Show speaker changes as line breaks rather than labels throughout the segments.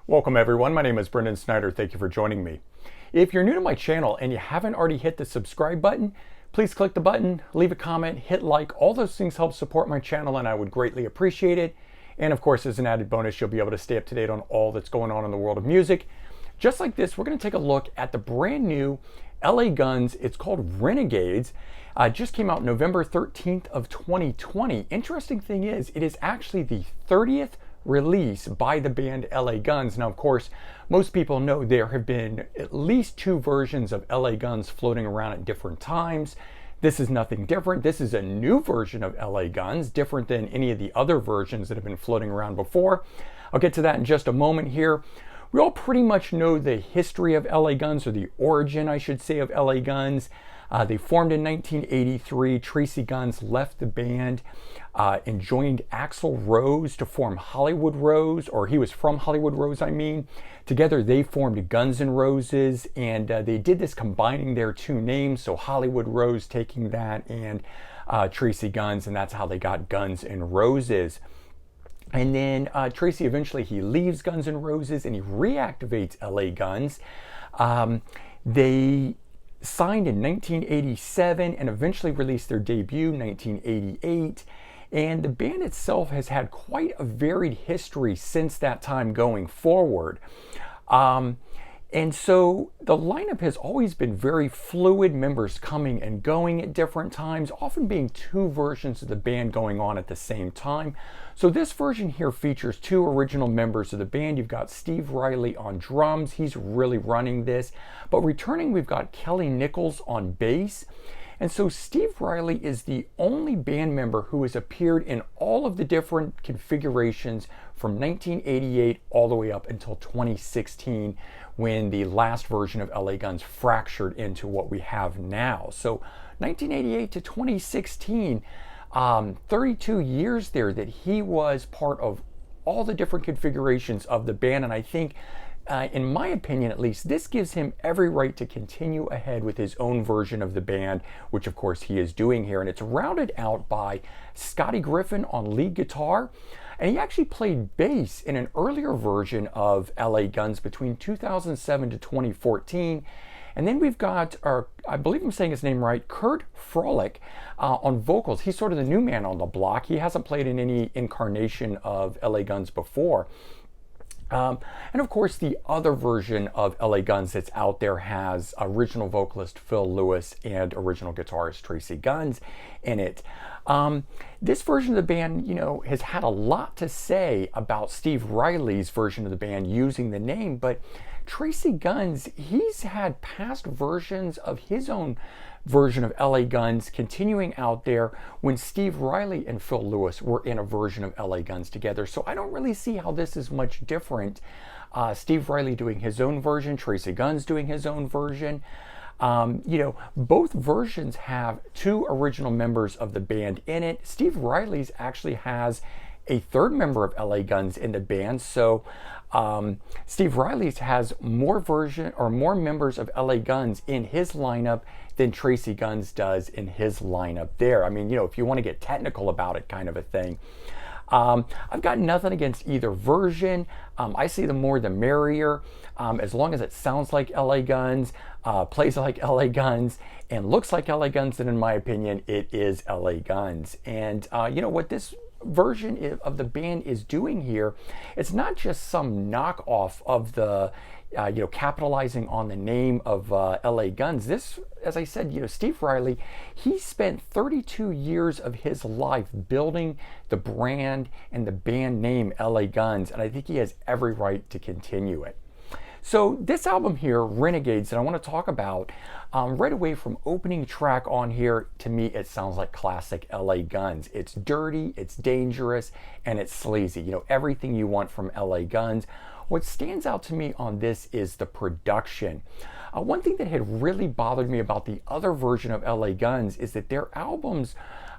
Welcome everyone, my name is Brendan Snyder. Thank you for joining me. If you're new to my channel and you haven't already hit the subscribe button, please click the button, leave a comment, hit like. All those things help support my channel and I would greatly appreciate it. And of course, as an added bonus, you'll be able to stay up to date on all that's going on in the world of music. Just like this, we're going to take a look at the brand new LA Guns. It's called Renegades. Just came out November 13th of 2020. Interesting thing is, it is actually the 30th release by the band LA Guns. Now, of course, most people know there have been at least two versions of LA Guns floating around at different times. This is nothing different. This is a new version of LA Guns, different than any of the other versions that have been floating around before. I'll get to that in just a moment here. We all pretty much know the history of LA Guns, or the origin, I should say, of LA Guns. They formed in 1983. Tracy Guns left the band and joined Axl Rose to form Hollywood Rose, or he was from Hollywood Rose, I mean. Together they formed Guns N' Roses, and they did this combining their two names, so Hollywood Rose taking that and Tracy Guns, and that's how they got Guns N' Roses. And then Tracy eventually he leaves Guns N' Roses and he reactivates LA Guns. They signed in 1987 and eventually released their debut in 1988. And the band itself has had quite a varied history since that time going forward. And so the lineup has always been very fluid, members coming and going at different times, often being two versions of the band going on at the same time. So this version here features two original members of the band. You've got Steve Riley on drums. He's really running this. But returning, we've got Kelly Nichols on bass. And so Steve Riley is the only band member who has appeared in all of the different configurations from 1988 all the way up until 2016, when the last version of LA Guns fractured into what we have now. So 1988 to 2016, 32 years there that he was part of all the different configurations of the band. And I think, in my opinion at least, this gives him every right to continue ahead with his own version of the band, which of course he is doing here. And it's rounded out by Scotty Griffin on lead guitar. And he actually played bass in an earlier version of LA Guns between 2007 to 2014. And then we've got, I believe I'm saying his name right, Kurt Frolick on vocals. He's sort of the new man on the block. He hasn't played in any incarnation of LA Guns before. And of course, the other version of LA Guns that's out there has original vocalist Phil Lewis and original guitarist Tracy Guns in it. This version of the band, you know, has had a lot to say about Steve Riley's version of the band using the name, but Tracy Guns, he's had past versions of his own version of LA Guns continuing out there when Steve Riley and Phil Lewis were in a version of LA Guns together. So I don't really see how this is much different. Steve Riley doing his own version, Tracy Guns doing his own version. You know, both versions have two original members of the band in it. Steve Riley's actually has a third member of LA Guns in the band. So Steve Riley's has more members of LA Guns in his lineup than Tracy Guns does in his lineup there. I mean, you know, if you want to get technical about it, kind of a thing. I've got nothing against either version. I see the more the merrier, as long as it sounds like LA Guns, plays like LA Guns, and looks like LA Guns, then in my opinion, it is LA Guns. And you know what this version of the band is doing here, it's not just some knockoff of the you know, capitalizing on the name of LA Guns. This, as I said, you know, Steve Riley, he spent 32 years of his life building the brand and the band name LA Guns, and I think he has every right to continue it. So this album here, Renegades, that I want to talk about, right away from opening track on here, to me it sounds like classic LA Guns. It's dirty, it's dangerous, and it's sleazy. You know, everything you want from LA Guns. What stands out to me on this is the production. One thing that had really bothered me about the other version of LA Guns is that their albums,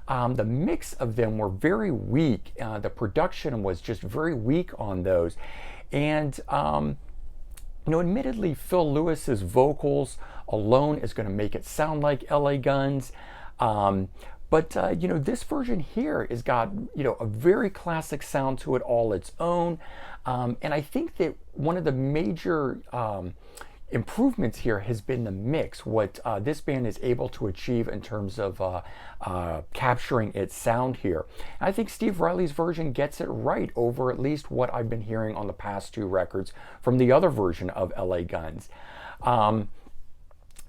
the mix of them were very weak. The production was just very weak on those. And you know, admittedly, Phil Lewis's vocals alone is going to make it sound like LA Guns. But you know, this version here has got, you know, a very classic sound to it all its own. And I think that one of the major improvements here has been the mix, what this band is able to achieve in terms of capturing its sound here. And I think Steve Riley's version gets it right over at least what I've been hearing on the past two records from the other version of LA Guns.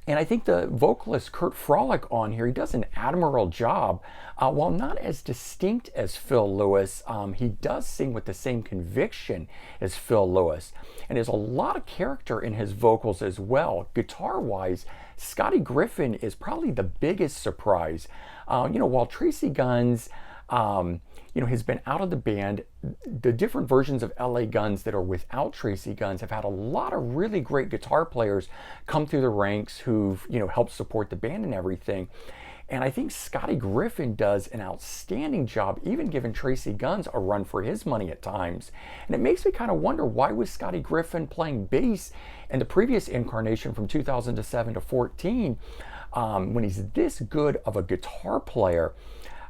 And I think the vocalist Kurt Frolick on here, he does an admirable job. While not as distinct as Phil Lewis, he does sing with the same conviction as Phil Lewis. And there's a lot of character in his vocals as well. Guitar-wise, Scotty Griffin is probably the biggest surprise. While Tracy Guns has been out of the band, the different versions of LA Guns that are without Tracy Guns have had a lot of really great guitar players come through the ranks who've, helped support the band and everything. And I think Scotty Griffin does an outstanding job, even giving Tracy Guns a run for his money at times. And it makes me kind of wonder, why was Scotty Griffin playing bass in the previous incarnation from 2007 to 14 when he's this good of a guitar player?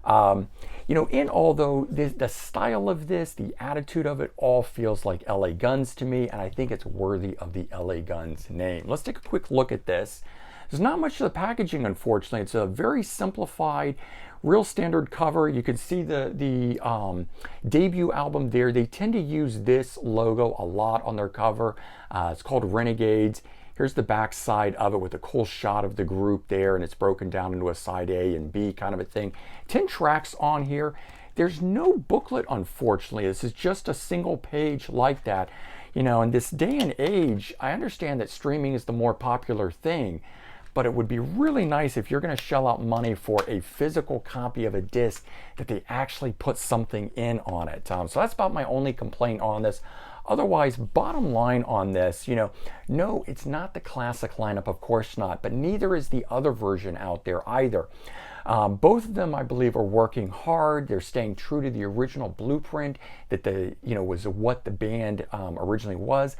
In all though, the style of this, the attitude of it all feels like LA Guns to me, and I think it's worthy of the LA Guns name. Let's take a quick look at this. There's not much to the packaging, unfortunately. It's a very simplified, real standard cover. You can see the debut album there. They tend to use this logo a lot on their cover. It's called Renegades. Here's the back side of it with a cool shot of the group there, and it's broken down into a side A and B kind of a thing. 10 tracks on here. There's no booklet, unfortunately. This is just a single page like that. In this day and age, I understand that streaming is the more popular thing, but it would be really nice if you're going to shell out money for a physical copy of a disc that they actually put something in on it. So that's about my only complaint on this. Otherwise, bottom line on this, no, it's not the classic lineup, of course not, but neither is the other version out there either. Both of them, I believe, are working hard. They're staying true to the original blueprint that was what the band originally was.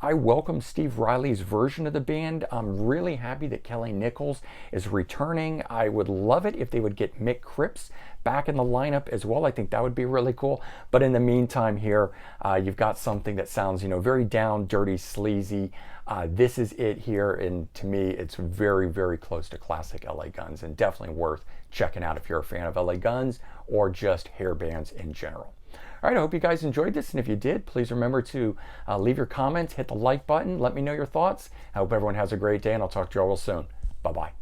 I welcome Steve Riley's version of the band. I'm really happy that Kelly Nichols is returning. I would love it if they would get Mick Cripps back in the lineup as well. I think that would be really cool. But in the meantime here, you've got something that sounds, very down, dirty, sleazy. This is it here, and to me, it's very, very close to classic LA Guns, and definitely worth checking out if you're a fan of LA Guns or just hair bands in general. All right, I hope you guys enjoyed this, and if you did, please remember to leave your comments, hit the like button, let me know your thoughts. I hope everyone has a great day, and I'll talk to you all real soon. Bye-bye.